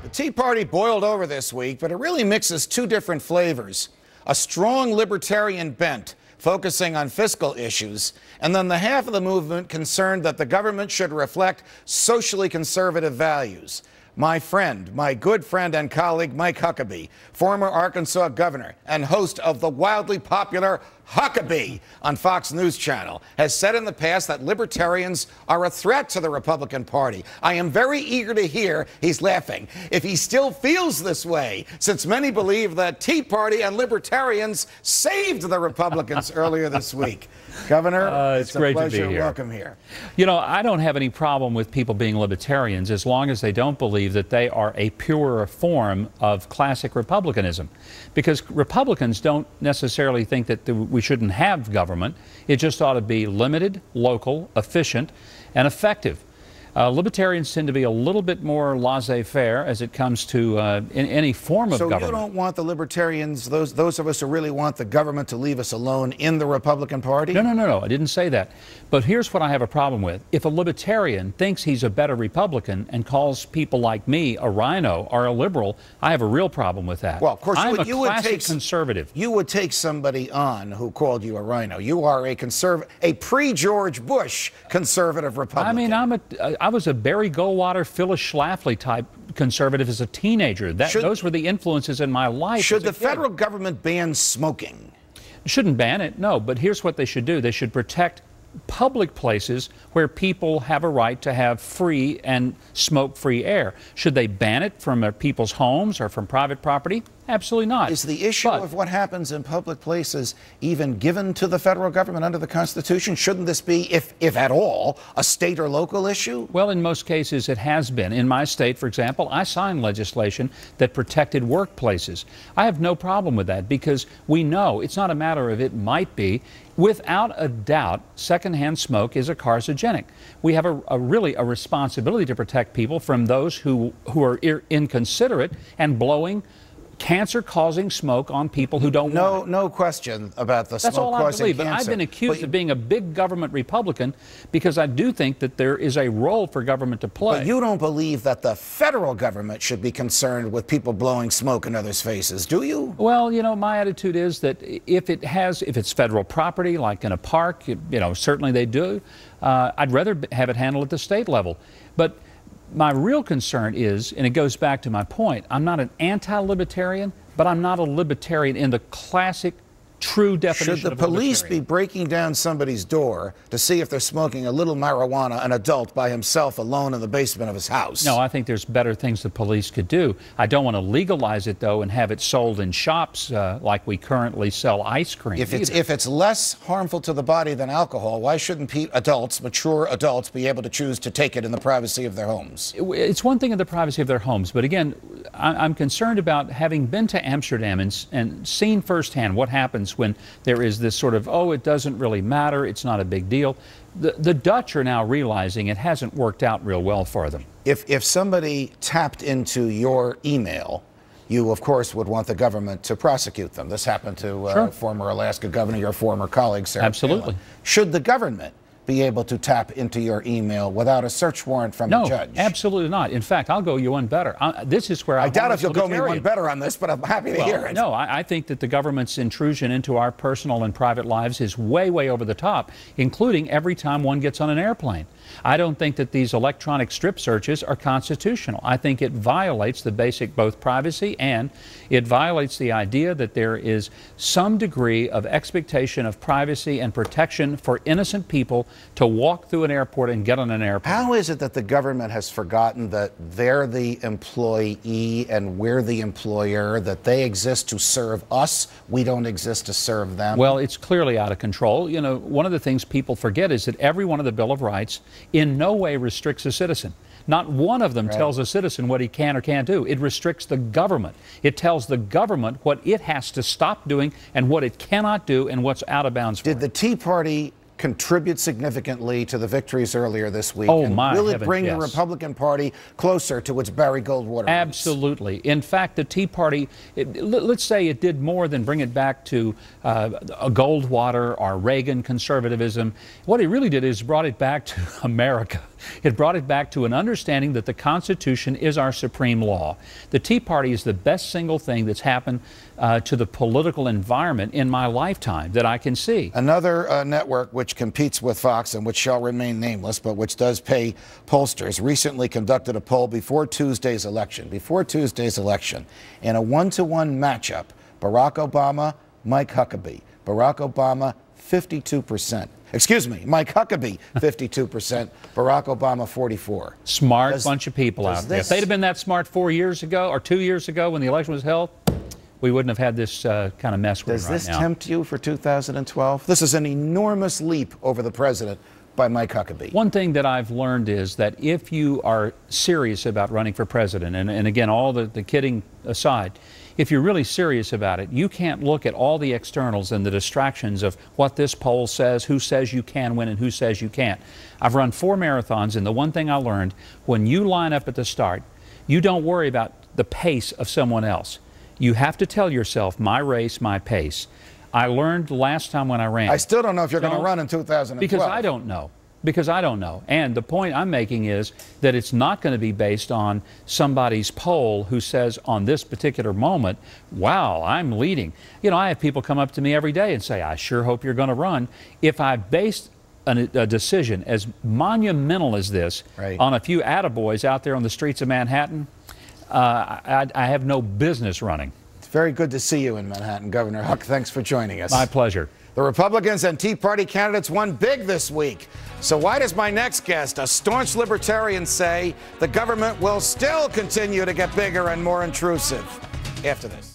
The Tea Party boiled over this week, but it really mixes two different flavors. A strong libertarian bent, focusing on fiscal issues, and then the half of the movement concerned that the government should reflect socially conservative values. My friend, my good friend and colleague Mike Huckabee, former Arkansas governor and host of the wildly popular Huckabee on Fox News Channel, has said in the past that libertarians are a threat to the Republican Party. I am very eager to hear, he's laughing, if he still feels this way, since many believe that Tea Party and libertarians saved the Republicans earlier this week. Governor, it's great a pleasure. to be here. Welcome here. You know, I don't have any problem with people being libertarians as long as they don't believe that they are a purer form of classic republicanism. Because Republicans don't necessarily think that we shouldn't have government. It just ought to be limited, local, efficient, and effective. Libertarians tend to be a little bit more laissez-faire as it comes to in any form of government. So you don't want the libertarians, those of us who really want the government to leave us alone, in the Republican Party? No, I didn't say that. But here's what I have a problem with. If a libertarian thinks he's a better Republican and calls people like me a rhino or a liberal, I have a real problem with that. Well, of course, I'm you a classic conservative. You would take somebody on who called you a rhino. You are a pre-George Bush conservative Republican. I mean, I was a Barry Goldwater, Phyllis Schlafly type conservative as a teenager. Those were the influences in my life. Should the federal government ban smoking? Shouldn't ban it, no. But here's what they should do. They should protect public places where people have a right to have free and smoke-free air. Should they ban it from people's homes or from private property? Absolutely not. Is the issue of what happens in public places even given to the federal government under the Constitution? Shouldn't this be, if at all, a state or local issue? Well, in most cases it has been. In my state, for example, I signed legislation that protected workplaces. I have no problem with that because we know it's not a matter of it might be. Without a doubt, secondhand smoke is a carcinogenic. We have really a responsibility to protect people from those who are inconsiderate and blowing cancer-causing smoke on people who don't want it. No question about the That's smoke all I causing believe. cancer. But I've been accused of being a big government Republican because I do think that there is a role for government to play. But you don't believe that the federal government should be concerned with people blowing smoke in others' faces, do you? Well, you know, my attitude is that if it's federal property, like in a park, you know, certainly they do. I'd rather have it handled at the state level. But my real concern is, and it goes back to my point, I'm not an anti-libertarian, but I'm not a libertarian in the classic, true definition Should the of police be libertarian. breaking down somebody's door to see if they're smoking a little marijuana, an adult by himself alone in the basement of his house? No, I think there's better things the police could do. I don't want to legalize it, though, and have it sold in shops like we currently sell ice cream. If it's less harmful to the body than alcohol, why shouldn't mature adults, be able to choose to take it in the privacy of their homes? It's one thing in the privacy of their homes, but again, I'm concerned about having been to Amsterdam and seen firsthand what happens when there is this sort of, oh, it doesn't really matter, it's not a big deal. The Dutch are now realizing it hasn't worked out real well for them. If somebody tapped into your email, you, of course, would want the government to prosecute them. This happened to former Alaska Governor, your former colleague, Sarah Absolutely. Palin. Should the government be able to tap into your email without a search warrant from the judge? No, absolutely not. In fact, I'll go you one better. This is where I doubt if you'll go me one better on this, but I'm happy to hear it. No, I think that the government's intrusion into our personal and private lives is way, way over the top, including every time one gets on an airplane. I don't think that these electronic strip searches are constitutional. I think it violates the basic both privacy and it violates the idea that there is some degree of expectation of privacy and protection for innocent people to walk through an airport and get on an airplane. How is it that the government has forgotten that they're the employee and we're the employer, that they exist to serve us, we don't exist to serve them? Well, it's clearly out of control. You know, one of the things people forget is that every one of the Bill of Rights in no way restricts a citizen. Not one of them tells a citizen what he can or can't do. It restricts the government. It tells the government what it has to stop doing and what it cannot do and what's out of bounds for it. Did the Tea Party contribute significantly to the victories earlier this week? Oh, my will it heavens, bring yes. the Republican Party closer to its Barry Goldwater roots? Absolutely. In fact, the Tea Party, let's say it did more than bring it back to a Goldwater or Reagan conservatism. What it really did is brought it back to America. It brought it back to an understanding that the Constitution is our supreme law. The Tea Party is the best single thing that's happened to the political environment in my lifetime that I can see. Another network which competes with Fox and which shall remain nameless, but which does pay pollsters, recently conducted a poll before Tuesday's election. In a 1-to-1 matchup, Barack Obama, Mike Huckabee. Barack Obama, 52%. Excuse me, Mike Huckabee, 52%, Barack Obama, 44%. Smart bunch of people out there. If they'd have been that smart 4 years ago or 2 years ago when the election was held, we wouldn't have had this kind of mess we're in right now. Does this tempt you for 2012? This is an enormous leap over the president by Mike Huckabee. One thing that I've learned is that if you are serious about running for president, and again, all the kidding aside, if you're really serious about it, you can't look at all the externals and the distractions of what this poll says, who says you can win and who says you can't. I've run 4 marathons, and the one thing I learned, when you line up at the start, you don't worry about the pace of someone else. You have to tell yourself, my race, my pace. I learned last time when I ran. I still don't know if you're going to run in 2012. Because I don't know. Because I don't know. And the point I'm making is that it's not going to be based on somebody's poll who says on this particular moment, wow, I'm leading. You know, I have people come up to me every day and say, I sure hope you're going to run. If I based a decision as monumental as this on a few attaboys out there on the streets of Manhattan, I have no business running. It's very good to see you in Manhattan, Governor Huck. Thanks for joining us. My pleasure. The Republicans and Tea Party candidates won big this week. So why does my next guest, a staunch libertarian, say the government will still continue to get bigger and more intrusive? After this.